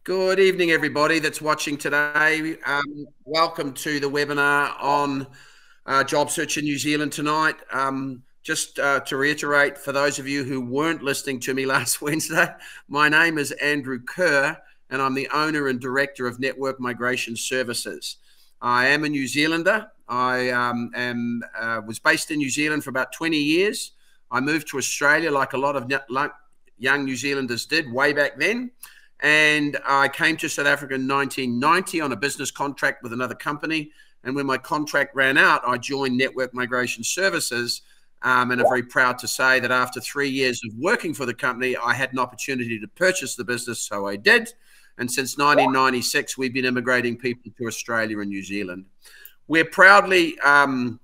Good evening, everybody that's watching today. Welcome to the webinar on job search in New Zealand tonight. Just to reiterate, for those of you who weren't listening to me last Wednesday, my name is Andrew Kerr, and I'm the owner and director of Network Migration Services. I am a New Zealander. I was based in New Zealand for about 20 years. I moved to Australia like a lot of young New Zealanders did way back then. And I came to South Africa in 1990 on a business contract with another company. And when my contract ran out, I joined Network Migration Services. And I'm very proud to say that after 3 years of working for the company, I had an opportunity to purchase the business, so I did. And since 1996, we've been immigrating people to Australia and New Zealand. We're proudly a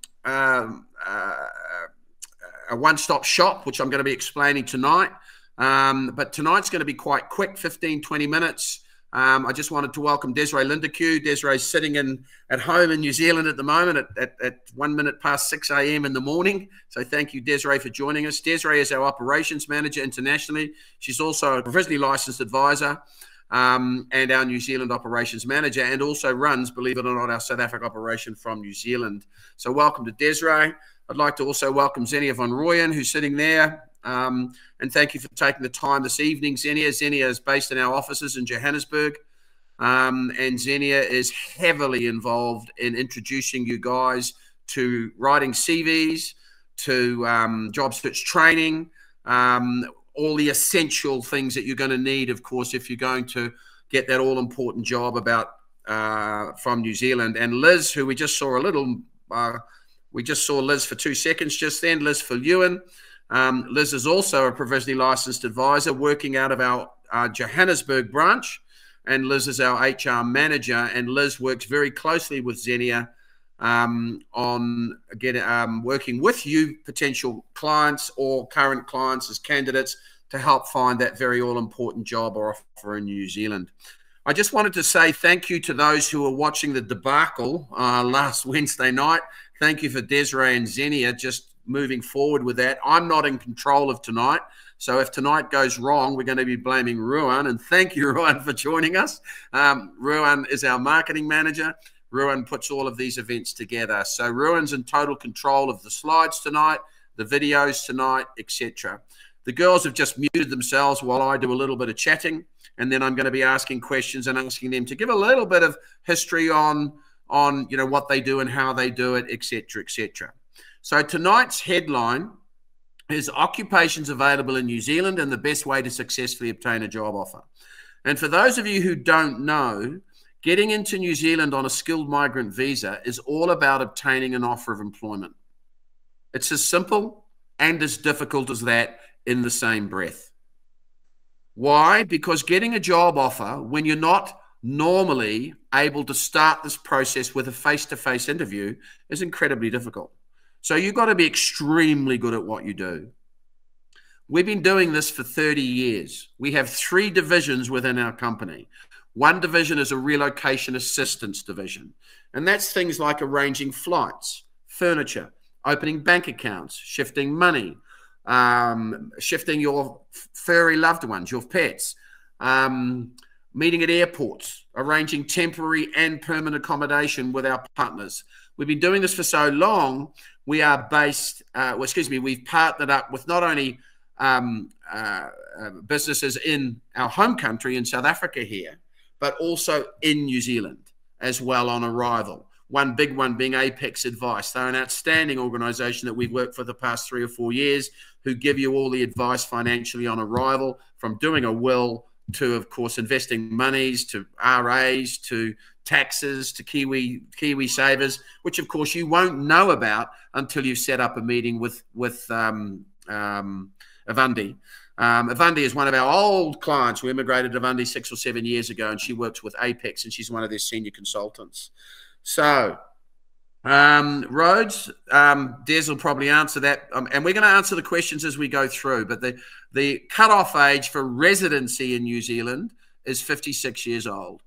one-stop shop, which I'm going to be explaining tonight. But tonight's going to be quite quick, 15, 20 minutes. I just wanted to welcome Desiree Lindeque. Desiree's sitting at home in New Zealand at the moment at 1 minute past 6 a.m. in the morning. So thank you, Desiree, for joining us. Desiree is our operations manager internationally. She's also a provisionally licensed advisor and our New Zealand operations manager, and also runs, believe it or not, our South Africa operation from New Zealand. So welcome to Desiree. I'd like to also welcome Xenia von Rooyen, who's sitting there. And thank you for taking the time this evening, Xenia. Xenia is based in our offices in Johannesburg. And Xenia is heavily involved in introducing you guys to writing CVs, to job search training, all the essential things that you're going to need, of course, if you're going to get that all-important job from New Zealand. And Liz, who we just saw we just saw Liz for 2 seconds just then, Liz Viljoen. Liz is also a provisionally licensed advisor working out of our Johannesburg branch, and Liz is our HR manager, and Liz works very closely with Xenia on working with you, potential clients or current clients as candidates, to help find that very all-important job or offer in New Zealand. I just wanted to say thank you to those who were watching the debacle last Wednesday night. Thank you for Desiree and Xenia just moving forward with that. I'm not in control of tonight, so if tonight goes wrong, we're going to be blaming Ruan, and thank you, Ruan, for joining us. Ruan is our marketing manager. Ruan puts all of these events together. So Ruan's in total control of the slides tonight, the videos tonight, etc. The girls have just muted themselves while I do a little bit of chatting, and then I'm going to be asking questions and asking them to give a little bit of history on what they do and how they do it, etc., etc. So tonight's headline is occupations available in New Zealand and the best way to successfully obtain a job offer. And for those of you who don't know, getting into New Zealand on a skilled migrant visa is all about obtaining an offer of employment. It's as simple and as difficult as that in the same breath. Why? Because getting a job offer when you're not normally able to start this process with a face-to-face interview is incredibly difficult. So you've got to be extremely good at what you do. We've been doing this for 30 years. We have 3 divisions within our company. One division is a relocation assistance division, and that's things like arranging flights, furniture, opening bank accounts, shifting money, shifting your furry loved ones, your pets, meeting at airports, arranging temporary and permanent accommodation with our partners. We've been doing this for so long, we are we've partnered up with not only businesses in our home country in South Africa here, but also in New Zealand as well on arrival. One big one being Apex Advice. They're an outstanding organization that we've worked for the past 3 or 4 years, who give you all the advice financially on arrival, from doing a will to, of course, investing monies, to RAs, to taxes, to Kiwi Savers, which, of course, you won't know about until you've set up a meeting with Avundi. Avundi is one of our old clients. We immigrated to Avundi 6 or 7 years ago, and she works with Apex, and she's one of their senior consultants. So, Rhodes, Des will probably answer that, and we're going to answer the questions as we go through, but the cut-off age for residency in New Zealand is 56 years old.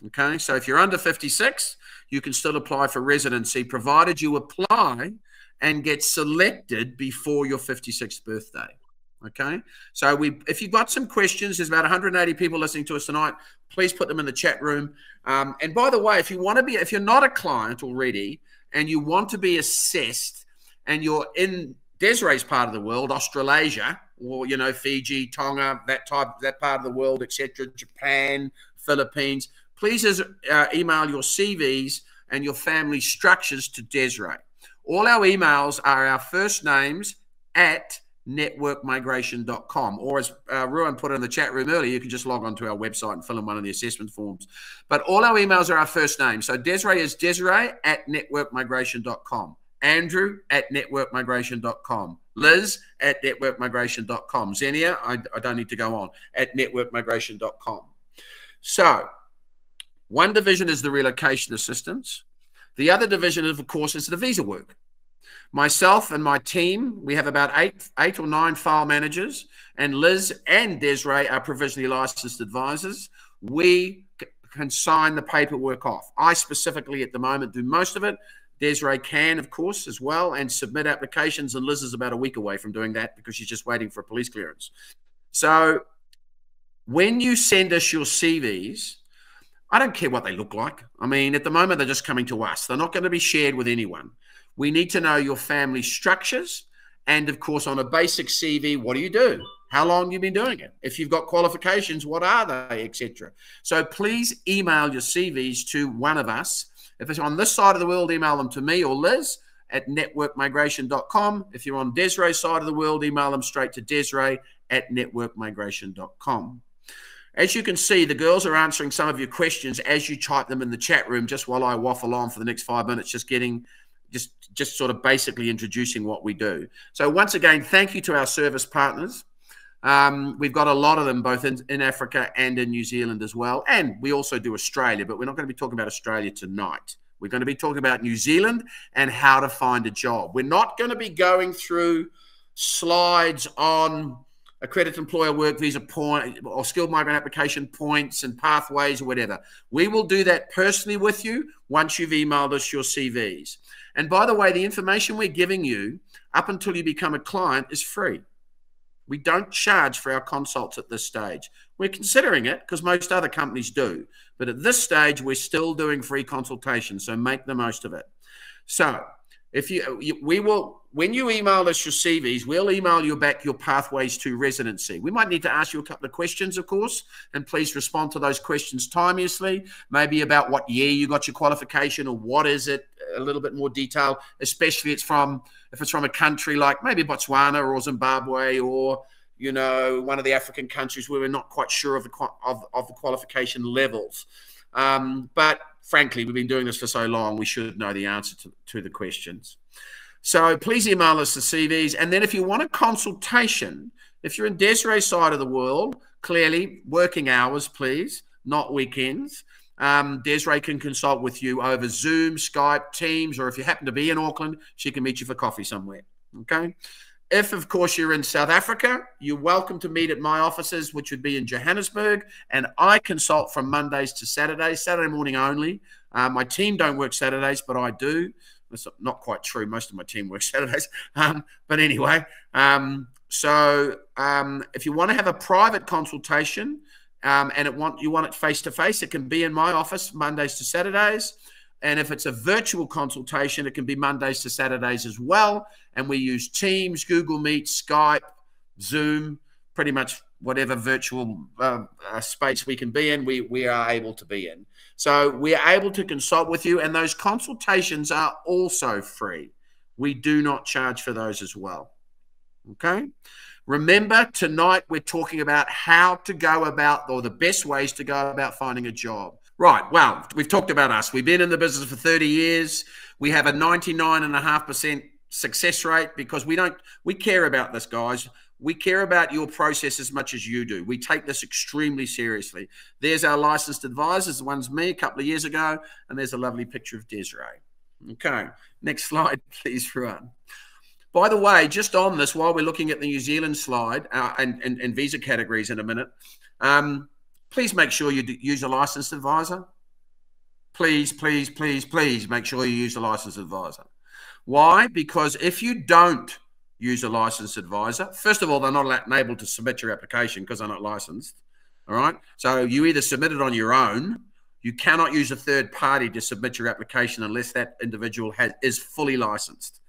Okay, so if you're under 56, you can still apply for residency, provided you apply and get selected before your 56th birthday. Okay, so if you've got some questions, there's about 180 people listening to us tonight. Please put them in the chat room. And by the way, if you're not a client already and you want to be assessed, and you're in Desiree's part of the world, Australasia, or Fiji, Tonga, that part of the world, etc., Japan, Philippines, please email your CVs and your family structures to Desiree. All our emails are our first names at networkmigration.com, or as Ruan put in the chat room earlier, you can just log on to our website and fill in one of the assessment forms. But all our emails are our first name. So Desiree is Desiree at networkmigration.com, Andrew at networkmigration.com, Liz at networkmigration.com, Xenia, I don't need to go on, at networkmigration.com. So one division is the relocation assistance. The other division, of course, is the visa work. Myself and my team, we have about eight or nine file managers, and Liz and Desiree are provisionally licensed advisors. We can sign the paperwork off. I specifically at the moment do most of it. Desiree can, of course, as well, and submit applications, and Liz is about a week away from doing that because she's just waiting for a police clearance. So when you send us your CVs, I don't care what they look like. I mean, at the moment, they're just coming to us. They're not going to be shared with anyone. We need to know your family structures. And of course, on a basic CV, what do you do? How long have you been doing it? If you've got qualifications, what are they, etc. So please email your CVs to one of us. If it's on this side of the world, email them to me or Liz at networkmigration.com. If you're on Desiree's side of the world, email them straight to Desiree at networkmigration.com. As you can see, the girls are answering some of your questions as you type them in the chat room, just while I waffle on for the next 5 minutes, just sort of basically introducing what we do. So once again, thank you to our service partners. We've got a lot of them both in Africa and in New Zealand as well. And we also do Australia, but we're not going to be talking about Australia tonight. We're going to be talking about New Zealand and how to find a job. We're not going to be going through slides on accredited employer work visa point or skilled migrant application points and pathways or whatever. We will do that personally with you once you've emailed us your CVs. And by the way, the information we're giving you up until you become a client is free. We don't charge for our consults at this stage. We're considering it because most other companies do. But at this stage, we're still doing free consultations, so make the most of it. So when you email us your CVs, we'll email you back your pathways to residency. We might need to ask you a couple of questions, of course, and please respond to those questions timeously, maybe about what year you got your qualification or what is it, a little bit more detail, especially if it's from a country like maybe Botswana or Zimbabwe or, one of the African countries where we're not quite sure of the qualification levels. But frankly, we've been doing this for so long, we should know the answer to the questions. So please email us the CVs. And then if you want a consultation, if you're in Desiree's side of the world, clearly working hours, please, not weekends. Desiree can consult with you over Zoom, Skype, Teams, or if you happen to be in Auckland, she can meet you for coffee somewhere. Okay. If, of course, you're in South Africa, you're welcome to meet at my offices, which would be in Johannesburg. And I consult from Mondays to Saturdays, Saturday morning only. My team don't work Saturdays, but I do. That's not quite true. Most of my team works Saturdays. But anyway, if you want to have a private consultation and you want it face-to-face, it can be in my office Mondays to Saturdays. And if it's a virtual consultation, it can be Mondays to Saturdays as well. And we use Teams, Google Meet, Skype, Zoom, pretty much whatever virtual space we can be in, we are able to be in. So we're able to consult with you, and those consultations are also free. We do not charge for those as well. Okay? Remember, tonight we're talking about how to go about, or the best ways to go about finding a job. Right, well, we've talked about us. We've been in the business for 30 years. We have a 99.5% success rate because we care about this, guys. We care about your process as much as you do. We take this extremely seriously. There's our licensed advisors. The one's me a couple of years ago, and there's a lovely picture of Desiree. Okay, next slide, please, Ruan. By the way, just on this, while we're looking at the New Zealand slide and visa categories in a minute, please make sure you use a licensed advisor. Please, please, please, please make sure you use a licensed advisor. Why? Because if you don't use a licensed advisor. First of all, they're not able to submit your application because they're not licensed. All right. So you either submit it on your own. You cannot use a third party to submit your application unless that individual is fully licensed.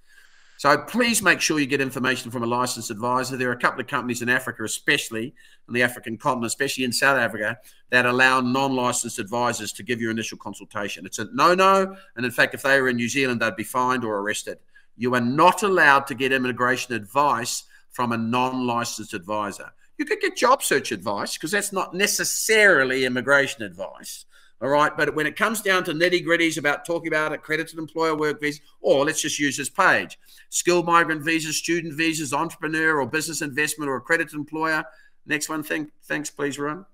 So please make sure you get information from a licensed advisor. There are a couple of companies in Africa, especially in the African continent, especially in South Africa, that allow non-licensed advisors to give you initial consultation. It's a no-no. And in fact, if they were in New Zealand, they'd be fined or arrested. You are not allowed to get immigration advice from a non-licensed advisor. You could get job search advice because that's not necessarily immigration advice. All right. But when it comes down to nitty gritties about talking about accredited employer work visa, or let's just use this page, skilled migrant visas, student visas, entrepreneur or business investment or accredited employer. Next one thing. Thanks, please, Ron.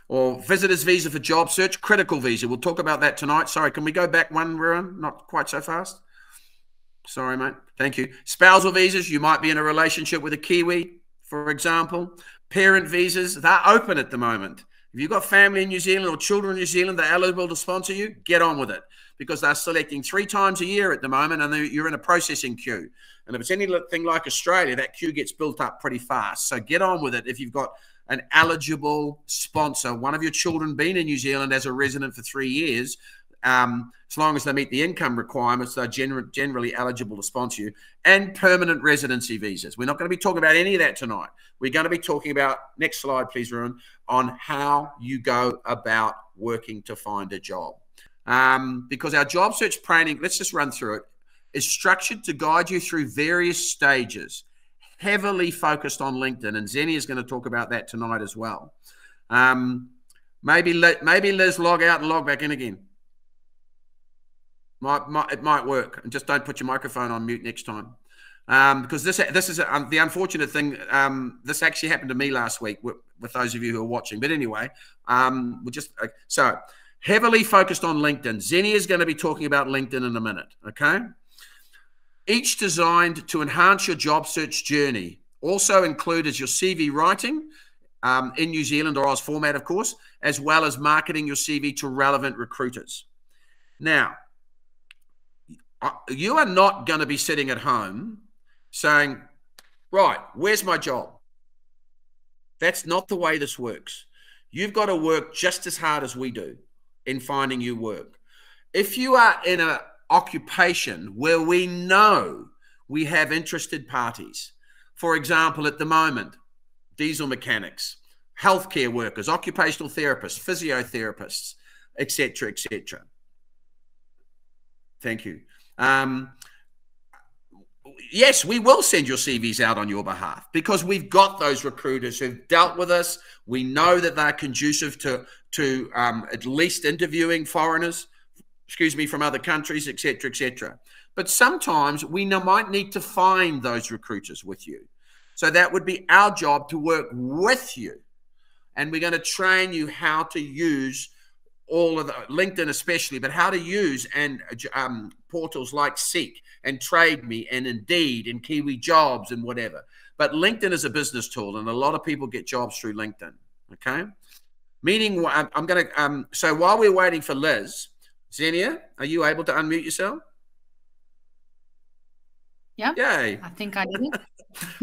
Or visitor's visa for job search, critical visa. We'll talk about that tonight. Sorry, can we go back one, Ruan? Not quite so fast. Sorry, mate. Thank you. Spousal visas. You might be in a relationship with a Kiwi, for example. Parent visas. They're open at the moment. If you've got family in New Zealand or children in New Zealand, they're eligible to sponsor you, get on with it because they're selecting 3 times a year at the moment and you're in a processing queue. And if it's anything like Australia, that queue gets built up pretty fast. So get on with it if you've got an eligible sponsor, one of your children being in New Zealand as a resident for 3 years, as long as they meet the income requirements, they're generally eligible to sponsor you, and permanent residency visas. We're not going to be talking about any of that tonight. We're going to be talking about, next slide, please, Ruan, on how you go about working to find a job. Because our job search training, let's just run through it, is structured to guide you through various stages, heavily focused on LinkedIn, and Xenia is going to talk about that tonight as well. Maybe Liz log out and log back in again. It might work, and just don't put your microphone on mute next time, because this is the unfortunate thing. This actually happened to me last week with those of you who are watching. But anyway, so heavily focused on LinkedIn. Xenia is going to be talking about LinkedIn in a minute. Okay. Each designed to enhance your job search journey. Also included your CV writing in New Zealand or Oz format, of course, as well as marketing your CV to relevant recruiters. Now, you are not going to be sitting at home saying, right, where's my job? That's not the way this works. You've got to work just as hard as we do in finding you work. If you are in an occupation where we know we have interested parties, for example, at the moment, diesel mechanics, healthcare workers, occupational therapists, physiotherapists, etc., etc. Thank you. Yes, we will send your CVs out on your behalf because we've got those recruiters who've dealt with us. We know that they're conducive to at least interviewing foreigners, from other countries, etc., etc. But sometimes we might need to find those recruiters with you. So that would be our job to work with you. And we're going to train you how to use all of the LinkedIn especially, but how to use and portals like Seek and TradeMe and Indeed and Kiwi Jobs and whatever. But LinkedIn is a business tool, and a lot of people get jobs through LinkedIn. Okay, meaning I'm going to. So while we're waiting for Liz, Xenia, are you able to unmute yourself? Yeah. Yay! I think I did.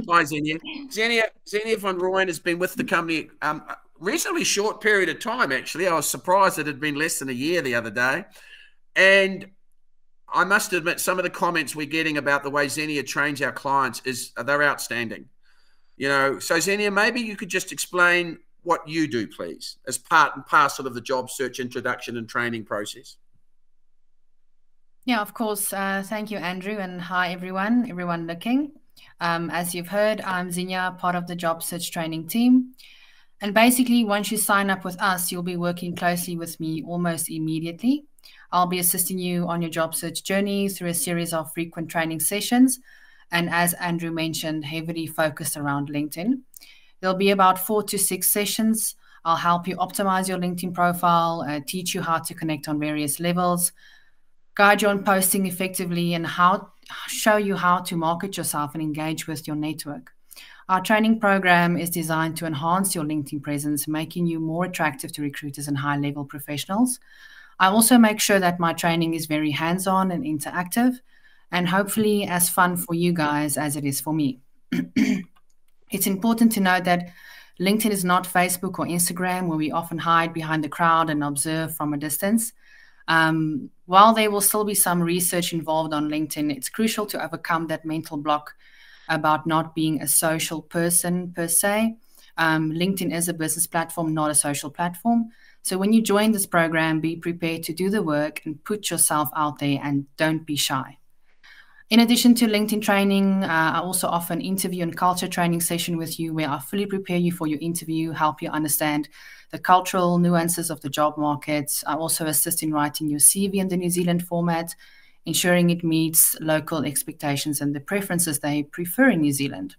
Hi, Xenia. Xenia van Rooyen has been with the company reasonably short period of time, actually. I was surprised it had been less than a year the other day. And I must admit, some of the comments we're getting about the way Xenia trains our clients they're outstanding. You know, so Xenia, maybe you could just explain what you do, please, as part and parcel of the job search introduction and training process. Yeah, of course. Thank you, Andrew. And hi, everyone looking. As you've heard, I'm Xenia, part of the job search training team. And basically, once you sign up with us, you'll be working closely with me almost immediately. I'll be assisting you on your job search journey through a series of frequent training sessions. And as Andrew mentioned, heavily focused around LinkedIn. There'll be about 4 to 6 sessions. I'll help you optimize your LinkedIn profile, teach you how to connect on various levels, guide you on posting effectively, and show you how to market yourself and engage with your network. Our training program is designed to enhance your LinkedIn presence, making you more attractive to recruiters and high-level professionals. I also make sure that my training is very hands-on and interactive, and hopefully as fun for you guys as it is for me. It's important to note that LinkedIn is not Facebook or Instagram, where we often hide behind the crowd and observe from a distance. While there will still be some research involved on LinkedIn, it's crucial to overcome that mental block about not being a social person per se. LinkedIn is a business platform, not a social platform. So when you join this program, be prepared to do the work and put yourself out there, and don't be shy. In addition to LinkedIn training, I also offer an interview and culture training session with you, where I fully prepare you for your interview, help you understand the cultural nuances of the job markets. I also assist in writing your CV in the New Zealand format, ensuring it meets local expectations and the preferences they prefer in New Zealand.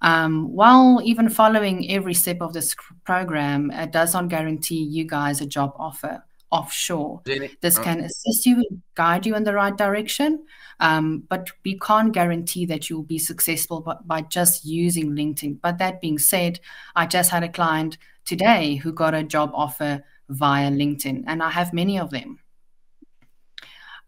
While even following every step of this program, it does not guarantee you guys a job offer offshore. This can assist you, guide you in the right direction, but we can't guarantee that you'll be successful by just using LinkedIn. But that being said, I just had a client today who got a job offer via LinkedIn, and I have many of them.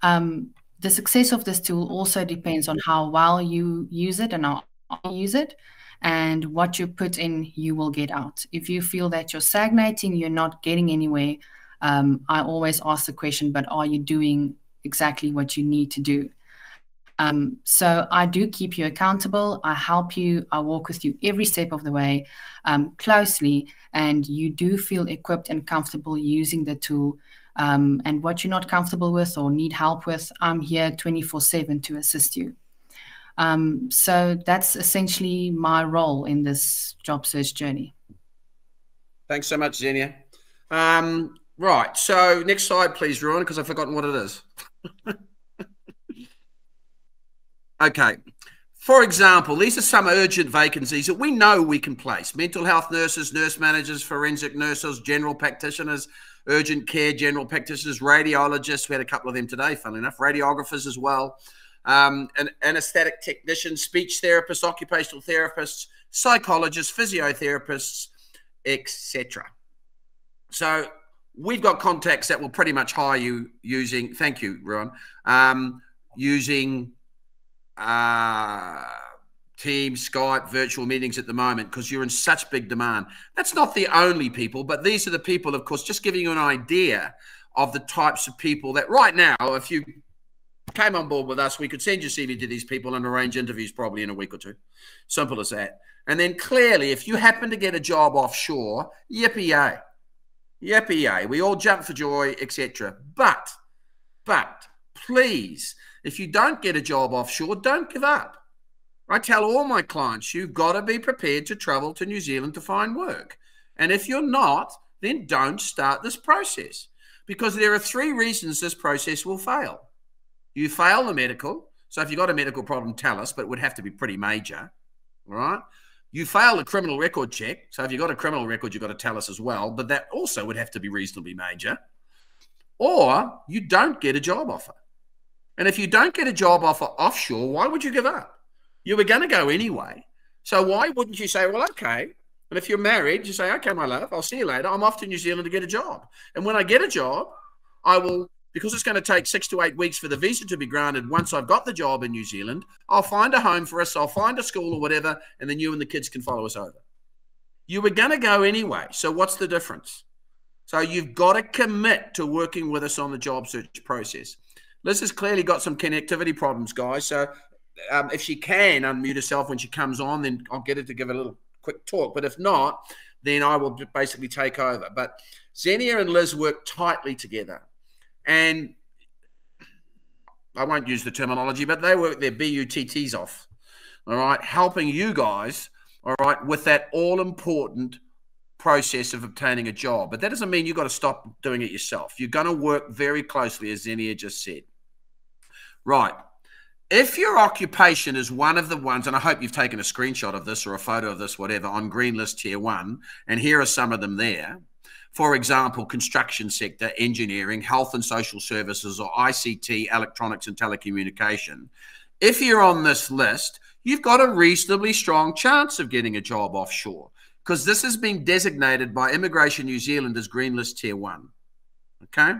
The success of this tool also depends on how well you use it and how you use it, and what you put in, you will get out. If you feel that you're stagnating, you're not getting anywhere, I always ask the question, but are you doing exactly what you need to do? So I do keep you accountable. I help you. I walk with you every step of the way closely, and you do feel equipped and comfortable using the tool. And what you're not comfortable with or need help with, I'm here 24/7 to assist you. So that's essentially my role in this job search journey. Thanks so much, Xenia. Right, so next slide, please, Ruan, because I've forgotten what it is. Okay. For example, these are some urgent vacancies that we know we can place. Mental health nurses, nurse managers, forensic nurses, general practitioners, urgent care general practitioners, radiologists. We had a couple of them today, funnily enough. Radiographers as well. And anesthetic technicians, speech therapists, occupational therapists, psychologists, physiotherapists, etc. So we've got contacts that will pretty much hire you using, thank you, Ruan, using Teams, Skype, virtual meetings at the moment, because you're in such big demand. That's not the only people, but these are the people, of course, just giving you an idea of the types of people that right now, if you came on board with us, we could send your CV to these people and arrange interviews probably in a week or two. Simple as that. And then clearly, if you happen to get a job offshore, yippee-yay. Yippee-yay. We all jump for joy, etc. But please, if you don't get a job offshore, don't give up. I tell all my clients, you've got to be prepared to travel to New Zealand to find work. And if you're not, then don't start this process, because there are 3 reasons this process will fail. You fail the medical. So if you've got a medical problem, tell us, but it would have to be pretty major. All right. You fail the criminal record check. So if you've got a criminal record, you've got to tell us as well, but that also would have to be reasonably major. Or you don't get a job offer. And if you don't get a job offer offshore, why would you give up? You were going to go anyway. So why wouldn't you say, well, okay. And if you're married, you say, okay, my love, I'll see you later. I'm off to New Zealand to get a job. And when I get a job, I will, because it's going to take 6 to 8 weeks for the visa to be granted. Once I've got the job in New Zealand, I'll find a home for us. I'll find a school or whatever. And then you and the kids can follow us over. You were going to go anyway. So what's the difference? So you've got to commit to working with us on the job search process. Liz has clearly got some connectivity problems, guys. So if she can unmute herself when she comes on, then I'll get her to give a little quick talk. But if not, then I will basically take over. But Xenia and Liz work tightly together. And I won't use the terminology, but they work their BUTTs off, all right, helping you guys, all right, with that all-important process of obtaining a job. But that doesn't mean you've got to stop doing it yourself. You're going to work very closely, as Xenia just said. Right. If your occupation is one of the ones, and I hope you've taken a screenshot of this or a photo of this, whatever, on Green List Tier 1, and here are some of them there. For example, construction sector, engineering, health and social services, or ICT, electronics and telecommunication. If you're on this list, you've got a reasonably strong chance of getting a job offshore, because this has been designated by Immigration New Zealand as Green List Tier 1. Okay?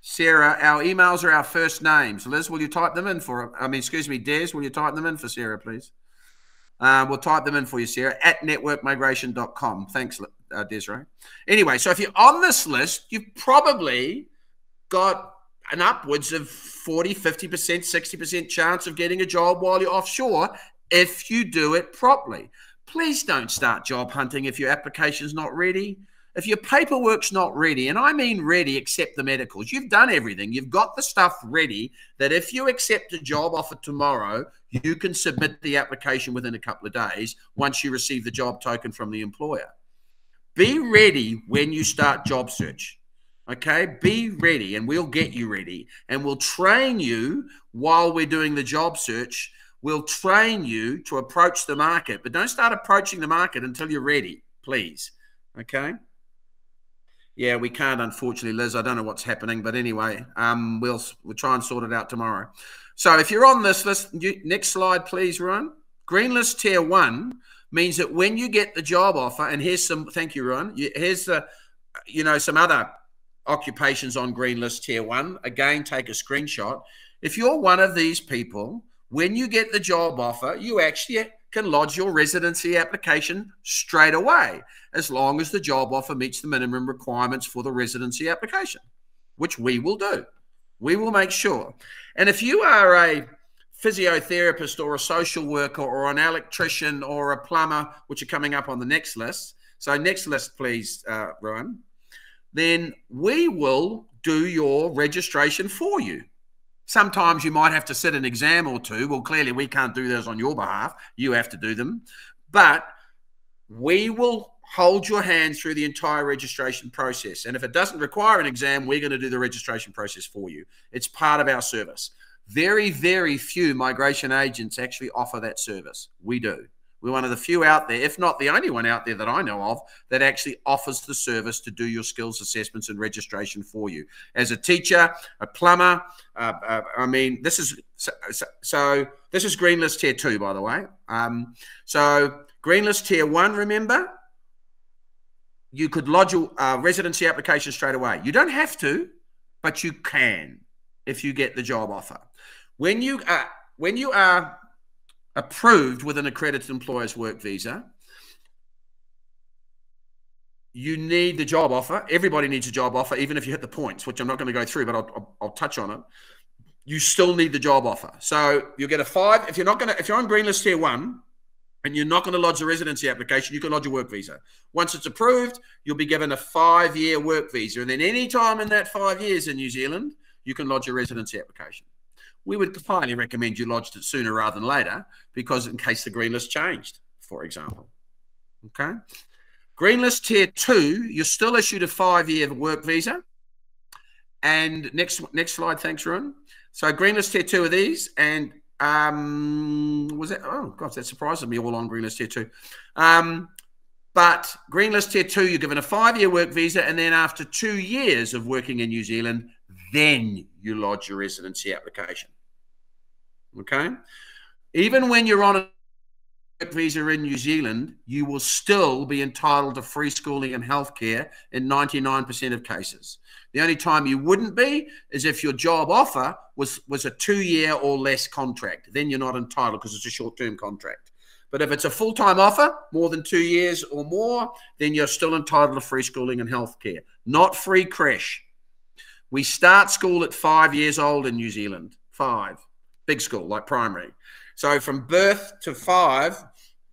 Sarah, our emails are our first names. Liz, will you type them in for, excuse me, Des, will you type them in for Sarah, please? We'll type them in for you, Sarah, at networkmigration.com. Thanks, Desiree. Anyway, so if you're on this list, you've probably got an upwards of 40, 50%, 60% chance of getting a job while you're offshore if you do it properly. Please don't start job hunting if your application's not ready. If your paperwork's not ready, and I mean ready except the medicals, you've done everything. You've got the stuff ready that if you accept a job offer tomorrow, you can submit the application within a couple of days once you receive the job token from the employer. Be ready when you start job search. Okay, be ready and we'll get you ready and we'll train you while we're doing the job search. We'll train you to approach the market, but don't start approaching the market until you're ready, please. Okay. Yeah, we can't, unfortunately, Liz. I don't know what's happening, but anyway, we'll try and sort it out tomorrow. So if you're on this list, next slide, please, Ron. Green List Tier 1 means that when you get the job offer, and here's some, thank you, Ron. Here's the, some other occupations on Green List Tier 1. Again, take a screenshot. If you're one of these people, when you get the job offer, you actually can lodge your residency application straight away, as long as the job offer meets the minimum requirements for the residency application, which we will do. We will make sure. And if you are a physiotherapist or a social worker or an electrician or a plumber, which are coming up on the next list, so next list, please, Rowan, then we will do your registration for you. Sometimes you might have to sit an exam or two. Well, clearly we can't do those on your behalf. You have to do them. But we will hold your hand through the entire registration process. And if it doesn't require an exam, we're going to do the registration process for you. It's part of our service. Very, very few migration agents actually offer that service. We do. We're one of the few out there, if not the only one out there that I know of, that actually offers the service to do your skills assessments and registration for you. As a teacher, a plumber, this is this is Green List Tier 2, by the way. So Green List Tier 1, remember, you could lodge your residency application straight away. You don't have to, but you can if you get the job offer. When you are approved with an accredited employer's work visa, you need the job offer. Everybody needs a job offer, even if you hit the points, which I'm not going to go through, but I'll touch on it. You still need the job offer. So you'll get a 5. If you're on Green List Tier 1 and you're not going to lodge a residency application, you can lodge a work visa. Once it's approved, you'll be given a 5-year work visa. And then any time in that 5 years in New Zealand, you can lodge a residency application. We would highly recommend you lodged it sooner rather than later, because in case the green list changed, for example. Okay. Green List Tier 2, you're still issued a 5-year work visa. And next slide, thanks, Ruan. So Green List Tier 2 are these, and was that? Oh gosh, that surprises me. All on Green List Tier 2. But Green List Tier 2, you're given a 5-year work visa, and then after 2 years of working in New Zealand, then you lodge your residency application. Okay? Even when you're on a work visa in New Zealand, you will still be entitled to free schooling and healthcare in 99% of cases. The only time you wouldn't be is if your job offer was a 2-year or less contract. Then you're not entitled because it's a short-term contract. But if it's a full-time offer, more than 2 years or more, then you're still entitled to free schooling and healthcare. Not free creche. We start school at 5 years old in New Zealand. 5. Big school, like primary. So from birth to 5,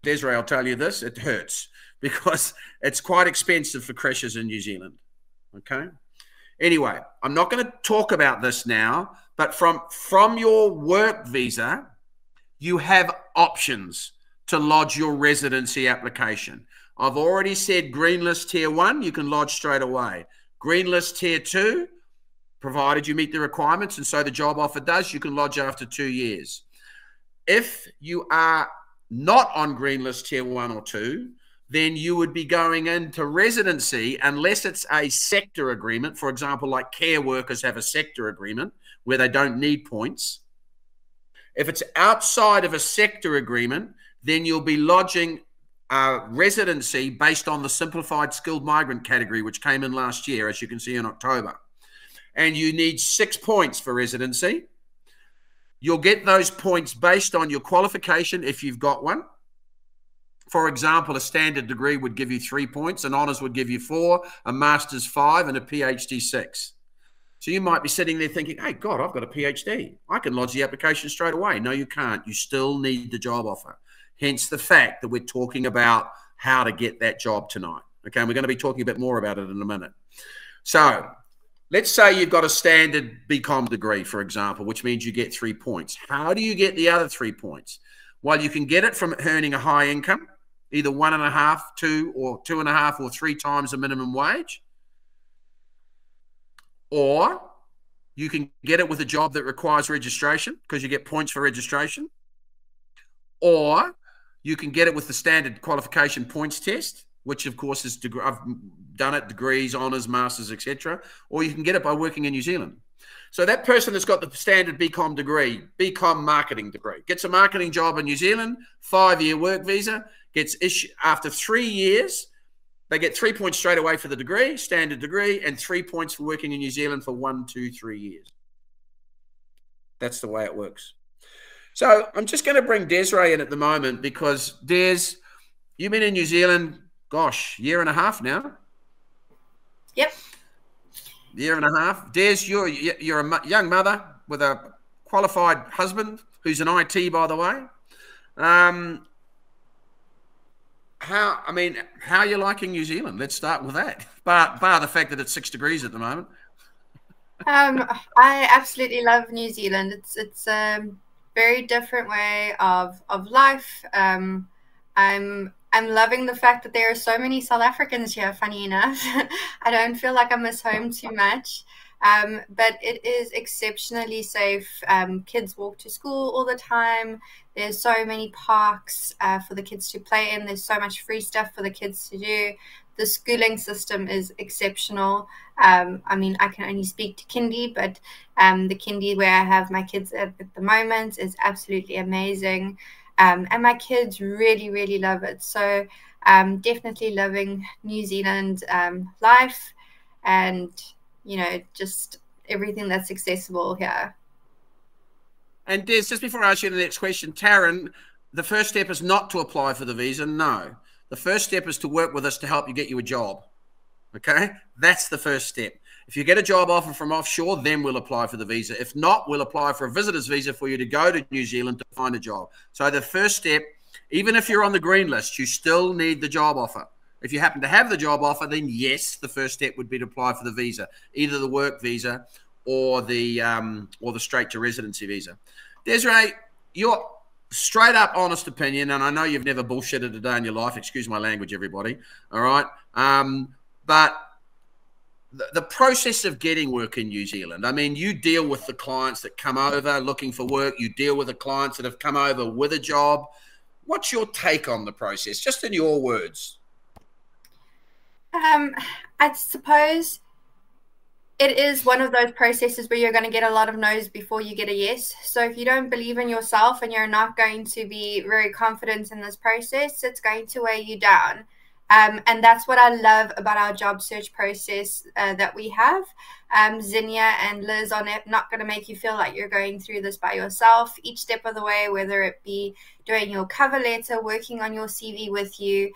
Desiree, I'll tell you this, it hurts because it's quite expensive for creches in New Zealand. Okay? Anyway, I'm not going to talk about this now, but from your work visa, you have options to lodge your residency application. I've already said Green List Tier 1, you can lodge straight away. Green List Tier 2, provided you meet the requirements, and so the job offer does, you can lodge after 2 years. If you are not on Green List Tier 1 or 2, then you would be going into residency unless it's a sector agreement. For example, like care workers have a sector agreement where they don't need points. If it's outside of a sector agreement, then you'll be lodging residency based on the simplified skilled migrant category, which came in last year, as you can see in October. and you need 6 points for residency, you'll get those points based on your qualification if you've got one. For example, a standard degree would give you 3 points, an honours would give you 4, a master's 5, and a PhD 6. So you might be sitting there thinking, hey, God, I've got a PhD. I can lodge the application straight away. No, you can't. You still need the job offer. Hence the fact that we're talking about how to get that job tonight. Okay, and we're going to be talking a bit more about it in a minute. So let's say you've got a standard BCom degree, for example, which means you get 3 points. How do you get the other 3 points? Well, you can get it from earning a high income, either 1.5, 2, or 2.5 or 3 times the minimum wage. Or you can get it with a job that requires registration because you get points for registration. Or you can get it with the standard qualification points test, which of course is, I've done it, degrees, honours, masters, etc. Or you can get it by working in New Zealand. So that person that's got the standard BCom degree, BCom marketing degree, gets a marketing job in New Zealand, 5-year work visa, gets issued after 3 years. They get 3 points straight away for the degree, standard degree, and 3 points for working in New Zealand for 1, 2, 3 years. That's the way it works. So I'm just going to bring Desiree in at the moment because, Des, you've been in New Zealand, gosh, 1.5 years now? Yep. 1.5 years. Des, you're a young mother with a qualified husband who's an IT, by the way. How are you liking New Zealand? Let's start with that. Bar the fact that it's 6 degrees at the moment. I absolutely love New Zealand. It's a very different way of life. I'm loving the fact that there are so many South Africans here, funny enough. I don't feel like I miss home too much. But it is exceptionally safe. Kids walk to school all the time. There's so many parks for the kids to play in. There's so much free stuff for the kids to do. The schooling system is exceptional. I mean, I can only speak to kindy, but the kindy where I have my kids at the moment is absolutely amazing. And my kids really, really love it. So definitely loving New Zealand life and, you know, just everything that's accessible here. And Des, just before I ask you the next question, Taryn, the first step is not to apply for the visa. No. The first step is to work with us to help you get you a job. Okay? That's the first step. If you get a job offer from offshore, then we'll apply for the visa. If not, we'll apply for a visitor's visa for you to go to New Zealand to find a job. So the first step, even if you're on the green list, you still need the job offer. If you happen to have the job offer, then yes, the first step would be to apply for the visa, either the work visa or the straight to residency visa. Desiree, your straight up honest opinion, and I know you've never bullshitted a day in your life, excuse my language, everybody, all right? But the process of getting work in New Zealand, I mean, you deal with the clients that come over looking for work, you deal with the clients that have come over with a job. What's your take on the process, just in your words? I suppose it is one of those processes where you're going to get a lot of no's before you get a yes. So if you don't believe in yourself and you're not going to be very confident in this process, it's going to weigh you down. And that's what I love about our job search process that we have. Zinnia and Liz are not going to make you feel like you're going through this by yourself each step of the way, whether it be doing your cover letter, working on your CV with you,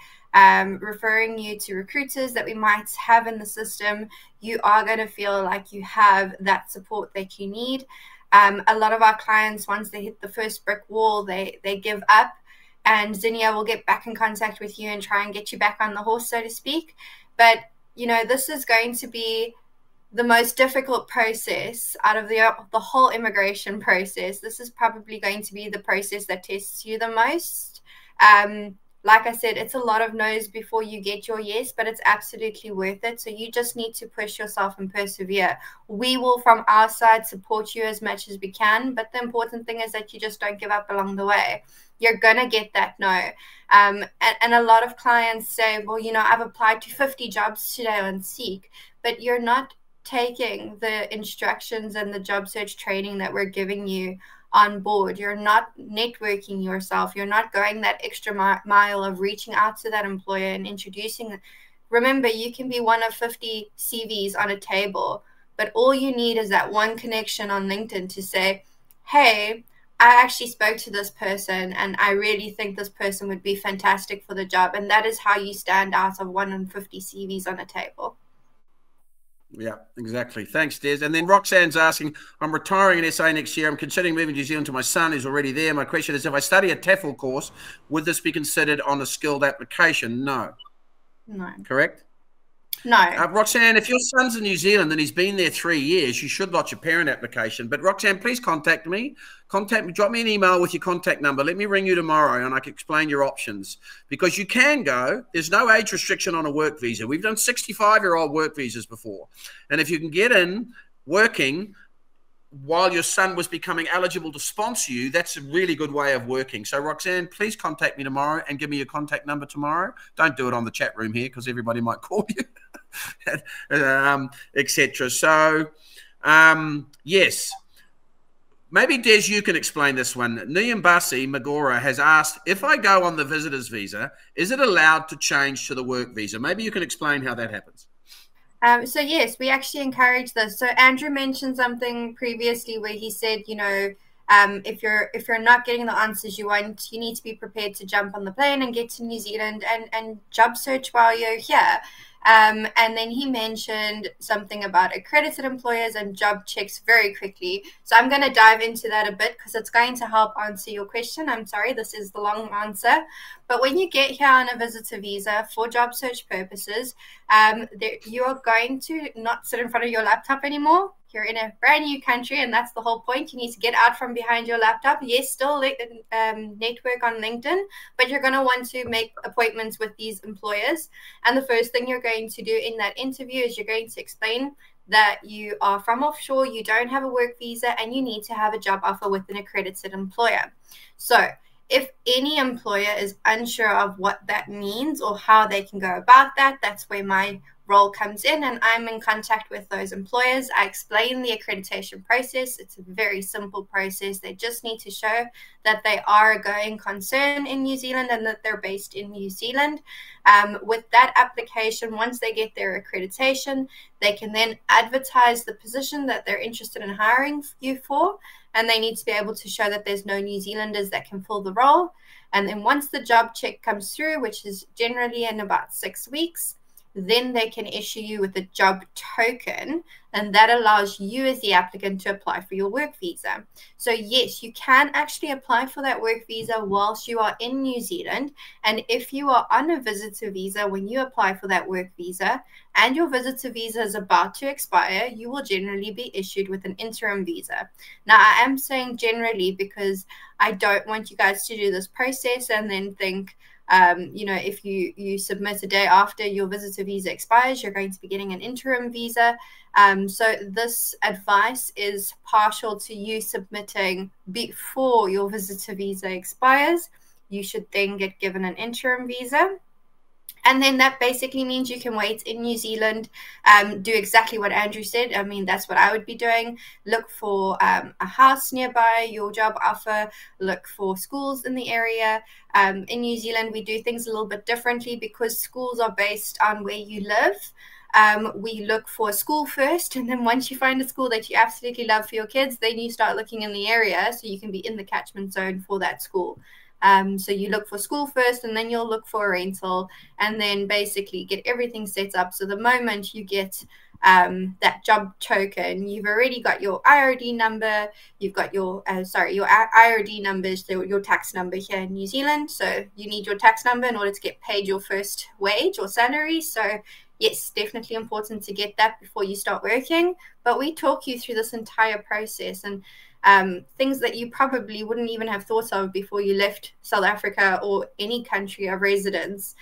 referring you to recruiters that we might have in the system. You are going to feel like you have that support that you need. A lot of our clients, once they hit the first brick wall, they give up, and Zinnia will get back in contact with you and try and get you back on the horse, so to speak. But, you know, this is going to be the most difficult process out of the whole immigration process. This is probably going to be the process that tests you the most. Like I said, it's a lot of no's before you get your yes, but it's absolutely worth it. So you just need to push yourself and persevere. We will, from our side, support you as much as we can. But the important thing is that you just don't give up along the way. You're going to get that no. And a lot of clients say, well, you know, I've applied to 50 jobs today on Seek, but you're not taking the instructions and the job search training that we're giving you on board. You're not networking yourself. You're not going that extra mile of reaching out to that employer and introducing. Remember, you can be one of 50 CVs on a table, But all you need is that one connection on LinkedIn to say, hey, I actually spoke to this person and I really think this person would be fantastic for the job. And that is how you stand out of 1 in 50 CVs on a table. Yeah, exactly. Thanks, Des. And then Roxanne's asking, I'm retiring in SA next year. I'm considering moving to New Zealand to my son who's already there. My question is, if I study a TEFL course, would this be considered on a skilled application? No. No. Correct? No. Roxanne, if your son's in New Zealand and he's been there 3 years, you should lodge your parent application. But Roxanne, please contact me. Drop me an email with your contact number. Let me ring you tomorrow and I can explain your options. Because you can go. There's no age restriction on a work visa. We've done 65-year-old work visas before. And if you can get in working while your son was becoming eligible to sponsor you, that's a really good way of working. So, Roxanne, please contact me tomorrow and give me your contact number tomorrow. Don't do it on the chat room here because everybody might call you, etc. So, yes. Maybe, Des, you can explain this one. Niyambasi Magora has asked, if I go on the visitor's visa, is it allowed to change to the work visa? Maybe you can explain how that happens. So yes, we actually encourage this. So Andrew mentioned something previously where he said, you know, if you're not getting the answers you want, you need to be prepared to jump on the plane and get to New Zealand and job search while you're here. And then he mentioned something about accredited employers and job checks very quickly. So I'm going to dive into that a bit because it's going to help answer your question. I'm sorry, this is the long answer. But when you get here on a visitor visa for job search purposes, you're going to not sit in front of your laptop anymore. You're in a brand new country, and that's the whole point. You need to get out from behind your laptop. Yes, still network on LinkedIn, but you're going to want to make appointments with these employers. And the first thing you're going to do in that interview is you're going to explain that you are from offshore, you don't have a work visa, and you need to have a job offer with an accredited employer. So if any employer is unsure of what that means or how they can go about that, that's where my role comes in, and I'm in contact with those employers. I explain the accreditation process. It's a very simple process. They just need to show that they are a going concern in New Zealand and that they're based in New Zealand. With that application, once they get their accreditation, they can then advertise the position that they're interested in hiring you for, and they need to be able to show that there's no New Zealanders that can fill the role. And then once the job check comes through, which is generally in about 6 weeks, then they can issue you with a job token, and that allows you as the applicant to apply for your work visa. So yes, you can actually apply for that work visa whilst you are in New Zealand. And if you are on a visitor visa, when you apply for that work visa and your visitor visa is about to expire, you will generally be issued with an interim visa. Now, I am saying generally because I don't want you guys to do this process and then think, you know, if you submit a day after your visitor visa expires, you're going to be getting an interim visa. So this advice is partial to you submitting before your visitor visa expires. You should then get given an interim visa. And then that basically means you can wait in New Zealand, do exactly what Andrew said. I mean, that's what I would be doing. Look for a house nearby your job offer. Look for schools in the area. In New Zealand, we do things a little bit differently because schools are based on where you live. We look for a school first, and then once you find a school that you absolutely love for your kids, then you start looking in the area so you can be in the catchment zone for that school. So you look for school first, and then you'll look for a rental, and then basically get everything set up. So the moment you get that job token, you've already got your IRD number, you've got your your IRD numbers, your tax number here in New Zealand. So you need your tax number in order to get paid your first wage or salary. So yes, definitely important to get that before you start working. But we talk you through this entire process, and things that you probably wouldn't even have thought of before you left South Africa or any country of residence.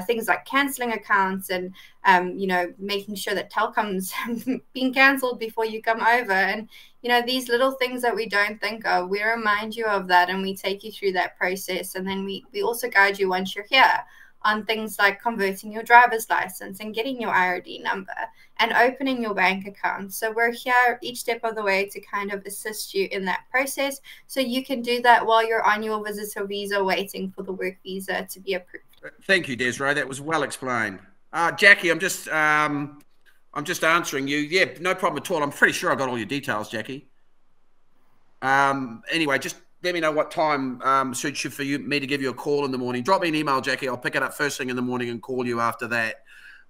Things like cancelling accounts and, you know, making sure that Telkom's being cancelled before you come over. And, you know, these little things that we don't think of, we remind you of that and we take you through that process. And then we also guide you once you're here on things like converting your driver's license and getting your IRD number and opening your bank account. So we're here each step of the way to kind of assist you in that process. So you can do that while you're on your visitor visa waiting for the work visa to be approved. Thank you, Desiree. That was well explained. Jackie, I'm just, I I'm just answering you. Yeah, no problem at all. I'm pretty sure I got all your details, Jackie. Anyway, just let me know what time suits you for me to give you a call in the morning. Drop me an email, Jackie. I'll pick it up first thing in the morning and call you after that.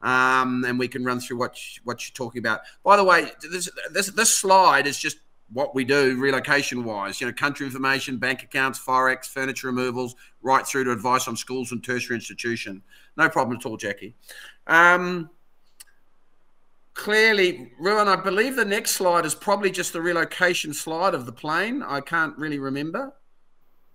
And we can run through what you're talking about. By the way, this slide is just what we do relocation-wise. You know, country information, bank accounts, Forex, furniture removals, right through to advice on schools and tertiary institution. No problem at all, Jackie. Clearly, Ruan, I believe the next slide is probably just the relocation slide of the plane. I can't really remember.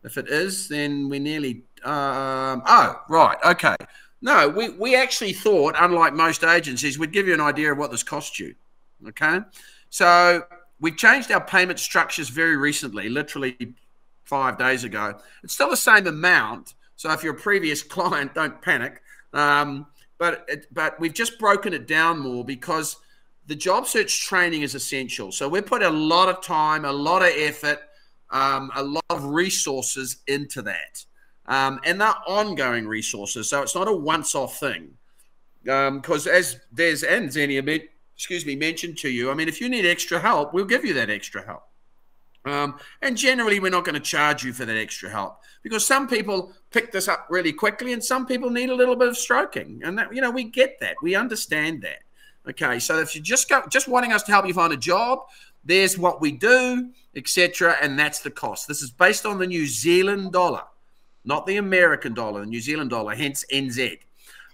If it is, then we nearly... oh, right, okay. No, we actually thought, unlike most agencies, we'd give you an idea of what this cost you, okay? So we've changed our payment structures very recently, literally 5 days ago. It's still the same amount, so if you're a previous client, don't panic. But we've just broken it down more because the job search training is essential. So we put a lot of time, a lot of effort, a lot of resources into that. And they're ongoing resources. So it's not a once-off thing. Because as Des and Xenia mentioned to you, I mean, if you need extra help, we'll give you that extra help. And generally, we're not going to charge you for that extra help because some people pick this up really quickly and some people need a little bit of stroking. And that, you know, we get that. We understand that. Okay, so if you're just wanting us to help you find a job, there's what we do, etc., and that's the cost. This is based on the New Zealand dollar, not the American dollar, the New Zealand dollar, hence NZ.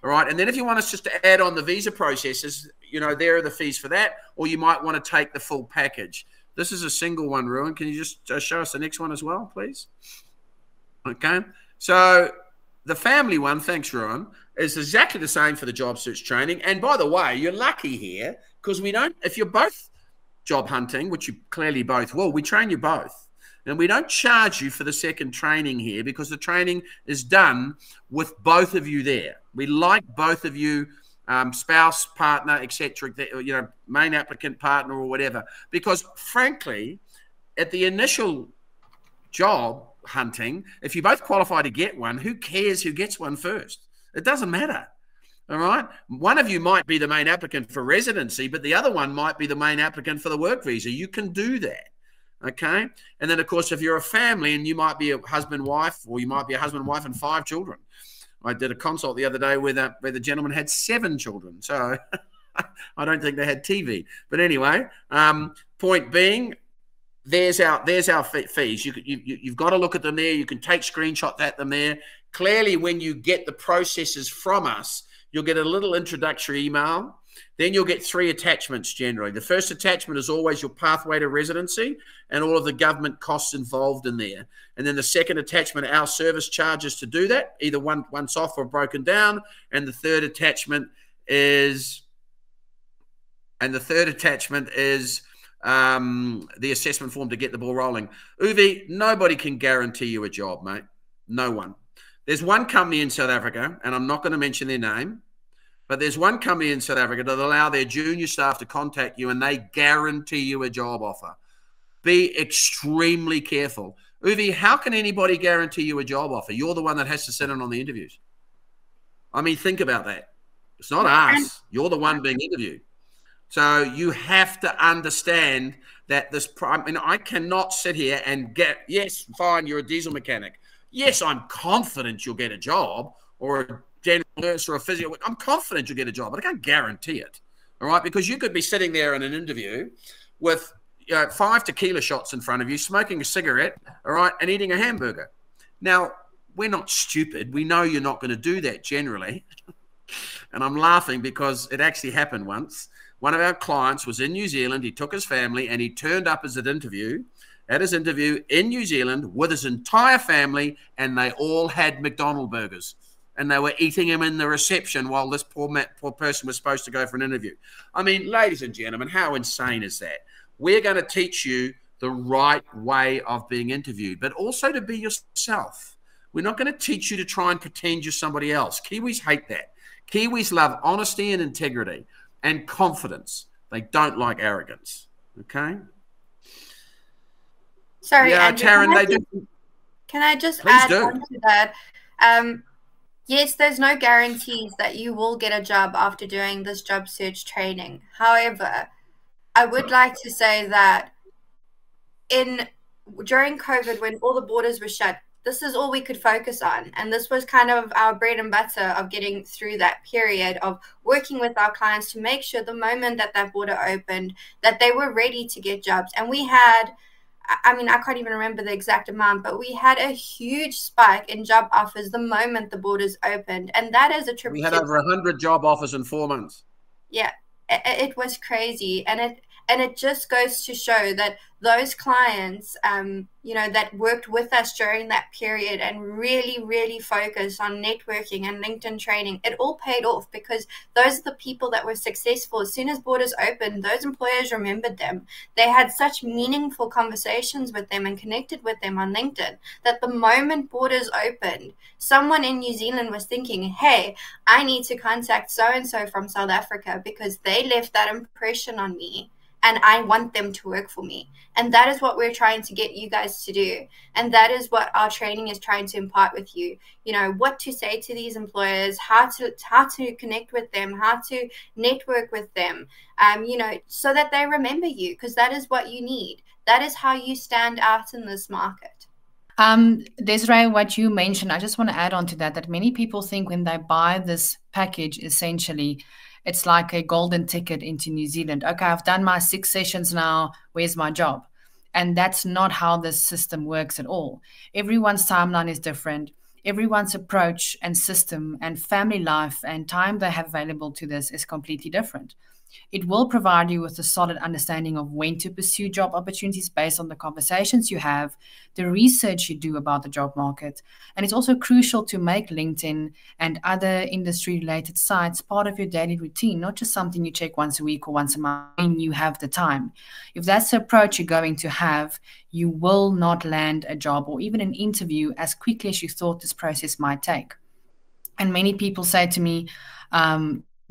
All right, and then if you want us just to add on the visa processes, you know, there are the fees for that, or you might want to take the full package. This is a single one, Ruan. Can you just show us the next one as well, please? Okay. So the family one, thanks, Ruan, is exactly the same for the job search training. And by the way, you're lucky here because we don't, if you're both job hunting, which you clearly both will, we train you both. And we don't charge you for the second training here because the training is done with both of you there. We like both of you, spouse, partner, etc., you know, main applicant, partner, or whatever. Because frankly, at the initial job hunting, if you both qualify to get one, who cares who gets one first? It doesn't matter. All right. One of you might be the main applicant for residency, but the other one might be the main applicant for the work visa. You can do that. Okay. And then, of course, if you're a family and you might be a husband, wife, or you might be a husband, wife, and 5 children. I did a consult the other day where the gentleman had 7 children. So I don't think they had TV. But anyway, point being, there's our fees. You've got to look at them there. You can take screenshots at them there. Clearly, when you get the processes from us, you'll get a little introductory email. Then you'll get 3 attachments generally. The first attachment is always your pathway to residency and all of the government costs involved in there. And then the second attachment, our service charges to do that, either once off or broken down. And the third attachment is, the assessment form to get the ball rolling. Uwe, nobody can guarantee you a job, mate. No one. There's one company in South Africa, and I'm not going to mention their name, but there's one company in South Africa that allow their junior staff to contact you and they guarantee you a job offer. Be extremely careful. Uwe, how can anybody guarantee you a job offer? You're the one that has to sit in on the interviews. I mean, think about that. It's not us. You're the one being interviewed. So you have to understand that I cannot sit here and yes, fine, you're a diesel mechanic. Yes, I'm confident you'll get a job, or a general nurse or a physio. I'm confident you'll get a job, but I can't guarantee it. All right, because you could be sitting there in an interview with 5 tequila shots in front of you, smoking a cigarette, all right, and eating a hamburger. Now, we're not stupid. We know you're not going to do that generally. And I'm laughing because it actually happened once. One of our clients was in New Zealand. He took his family and he turned up at his interview in New Zealand with his entire family, and they all had McDonald's burgers. And they were eating them in the reception while this poor person was supposed to go for an interview. I mean, ladies and gentlemen, how insane is that? We're going to teach you the right way of being interviewed, but also to be yourself. We're not going to teach you to try and pretend you're somebody else. Kiwis hate that. Kiwis love honesty and integrity and confidence. They don't like arrogance. Okay? Sorry, yeah, Andrew, Taryn, they do. Can I just add on to that? Yes, there's no guarantees that you will get a job after doing this job search training. However, I would like to say that during COVID, when all the borders were shut, this is all we could focus on. And this was kind of our bread and butter of getting through that period of working with our clients to make sure the moment that that border opened, that they were ready to get jobs. And we had, I mean, I can't even remember the exact amount, but we had a huge spike in job offers the moment the borders opened. And that is attributed. We had over 100 job offers in 4 months. Yeah, it was crazy. And it just goes to show that those clients, you know, that worked with us during that period and really, really focused on networking and LinkedIn training, it all paid off, because those are the people that were successful. As soon as borders opened, those employers remembered them. They had such meaningful conversations with them and connected with them on LinkedIn that the moment borders opened, someone in New Zealand was thinking, hey, I need to contact so-and-so from South Africa because they left that impression on me, and I want them to work for me. And that is what we're trying to get you guys to do. And that is what our training is trying to impart with you. You know, what to say to these employers, how to connect with them, how to network with them, you know, so that they remember you, because that is what you need. That is how you stand out in this market. Desiree, what you mentioned, I just want to add on to that many people think when they buy this package, essentially, it's like a golden ticket into New Zealand. Okay, I've done my 6 sessions now. Where's my job? And that's not how this system works at all. Everyone's timeline is different. Everyone's approach and system and family life and time they have available to this is completely different. It will provide you with a solid understanding of when to pursue job opportunities based on the conversations you have, the research you do about the job market. And it's also crucial to make LinkedIn and other industry-related sites part of your daily routine, not just something you check once a week or once a month when you have the time. If that's the approach you're going to have, you will not land a job or even an interview as quickly as you thought this process might take. And many people say to me,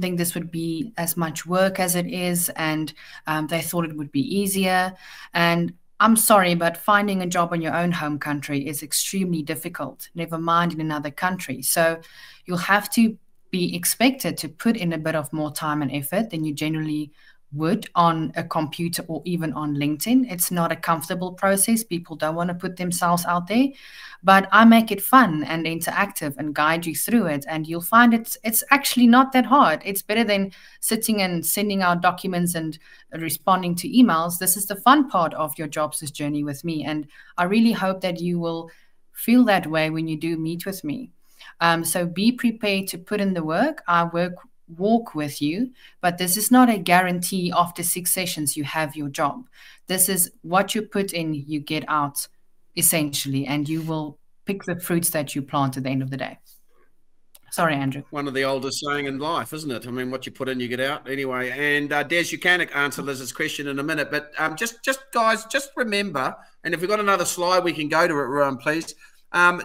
think this would be as much work as it is, and they thought it would be easier. And I'm sorry, but finding a job in your own home country is extremely difficult, never mind in another country. So you'll have to be expected to put in a bit of more time and effort than you generally would on a computer or even on LinkedIn. It's not a comfortable process. People don't want to put themselves out there, but I make it fun and interactive and guide you through it. And you'll find it's actually not that hard. It's better than sitting and sending out documents and responding to emails. This is the fun part of your job search journey with me. And I really hope that you will feel that way when you do meet with me. So be prepared to put in the work. I walk with you, but this is not a guarantee after 6 sessions you have your job. This is what you put in, you get out, essentially, and you will pick the fruits that you plant at the end of the day. Sorry, Andrew. One of the oldest saying in life, isn't it? I mean, what you put in, you get out. Anyway, and Des, you can answer Liz's question in a minute, but just guys, just remember, and if we've got another slide, we can go to it, please.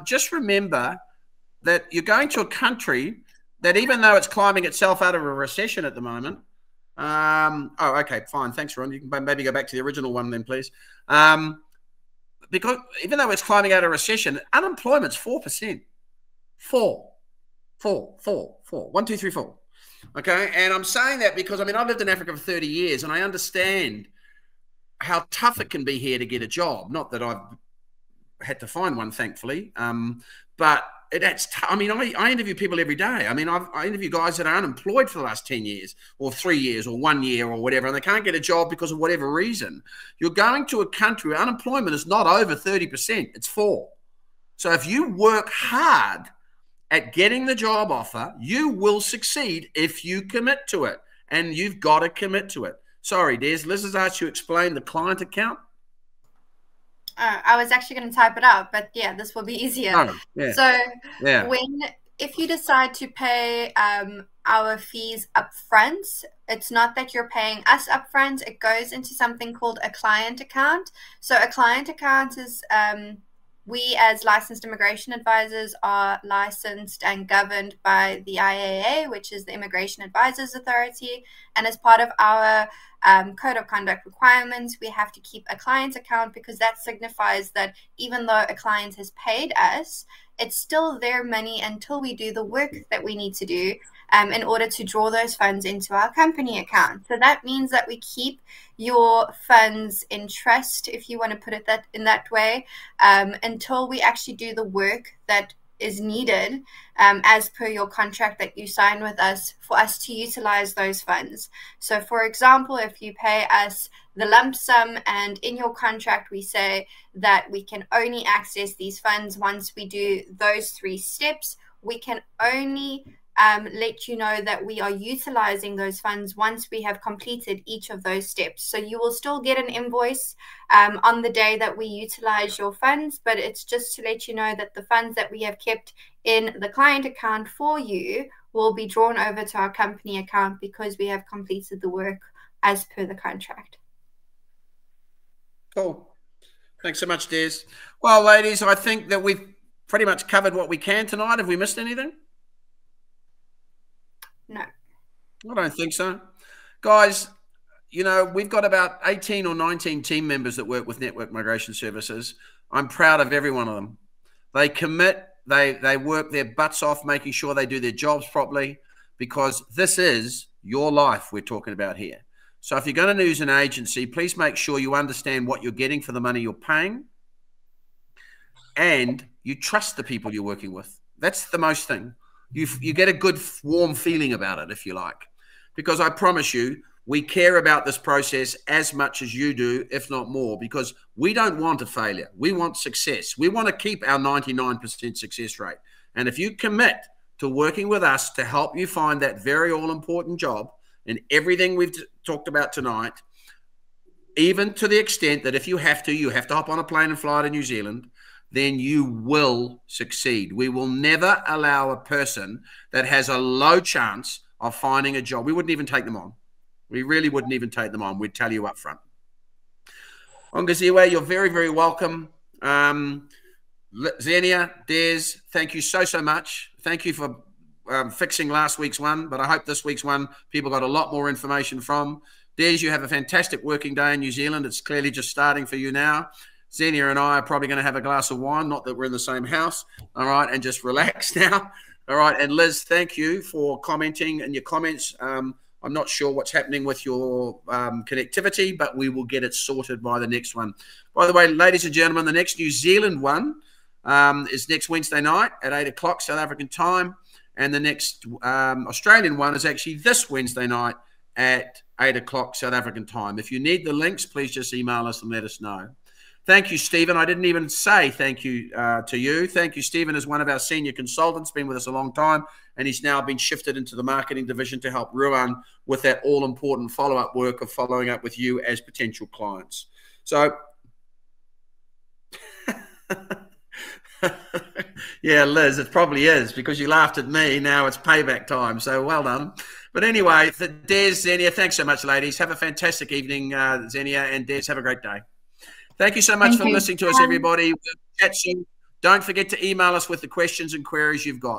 Just remember that you're going to a country that, even though it's climbing itself out of a recession at the moment, oh, okay, fine. Thanks, Ron. You can maybe go back to the original one then, please. Because even though it's climbing out of a recession, unemployment's 4%. 4. 1, 2, 3, 4. Okay, and I'm saying that because, I mean, I've lived in Africa for 30 years, and I understand how tough it can be here to get a job. Not that I've had to find one, thankfully, but I mean, I interview people every day. I mean, I interview guys that are unemployed for the last 10 years or 3 years or 1 year or whatever, and they can't get a job because of whatever reason. You're going to a country where unemployment is not over 30%. It's 4%. So if you work hard at getting the job offer, you will succeed if you commit to it, and you've got to commit to it. Sorry, Des, Liz has asked you to explain the client account. I was actually going to type it out, but yeah, this will be easier. Oh, yeah. So yeah. If you decide to pay our fees upfront, it's not that you're paying us upfront. It goes into something called a client account. So a client account is, we as licensed immigration advisors are licensed and governed by the IAA, which is the Immigration Advisors Authority. And as part of our code of conduct requirements. We have to keep a client account because that signifies that even though a client has paid us, it's still their money until we do the work that we need to do in order to draw those funds into our company account. So that means that we keep your funds in trust, if you want to put it in that way, until we actually do the work that is needed as per your contract that you sign with us for us to utilize those funds. So for example, if you pay us the lump sum and in your contract we say that we can only access these funds once we do those 3 steps, we can only let you know that we are utilizing those funds once we have completed each of those steps. So you will still get an invoice on the day that we utilize your funds, but it's just to let you know that the funds that we have kept in the client account for you will be drawn over to our company account because we have completed the work as per the contract. Cool. Thanks so much, Des. Well, ladies, I think that we've pretty much covered what we can tonight. Have we missed anything? No. I don't think so. Guys, you know, we've got about 18 or 19 team members that work with Network Migration Services. I'm proud of every one of them. They commit, they work their butts off making sure they do their jobs properly, because this is your life we're talking about here. So if you're going to use an agency, please make sure you understand what you're getting for the money you're paying and you trust the people you're working with. That's the most thing. You get a good, warm feeling about it, if you like, because I promise you, we care about this process as much as you do, if not more, because we don't want a failure. We want success. We want to keep our 99% success rate. And if you commit to working with us to help you find that very all-important job and everything we've talked about tonight, even to the extent that if you have to hop on a plane and fly to New Zealand, then you will succeed. We will never allow a person that has a low chance of finding a job. We wouldn't even take them on. We really wouldn't even take them on. We'd tell you up front. Ongaziwe, you're very, very welcome. Xenia, Des, thank you so, so much. Thank you for fixing last week's one, but I hope this week's one people got a lot more information from. Des, you have a fantastic working day in New Zealand. It's clearly just starting for you now. Xenia and I are probably going to have a glass of wine, not that we're in the same house, all right, and just relax now, all right. And Liz, thank you for commenting and your comments. I'm not sure what's happening with your connectivity, but we will get it sorted by the next one. By the way, ladies and gentlemen, the next New Zealand one is next Wednesday night at 8 o'clock South African time, and the next Australian one is actually this Wednesday night at 8 o'clock South African time. If you need the links, please just email us and let us know. Thank you, Stephen. I didn't even say thank you to you. Thank you, Stephen, as one of our senior consultants, been with us a long time, and he's now been shifted into the marketing division to help Ruan with that all-important follow-up work of following up with you as potential clients. So, yeah, Liz, it probably is because you laughed at me. Now it's payback time, so well done. But anyway, Des, Xenia, thanks so much, ladies. Have a fantastic evening, Xenia, and Des, have a great day. Thank you so much for listening to us, everybody. We'll chat soon. Don't forget to email us with the questions and queries you've got.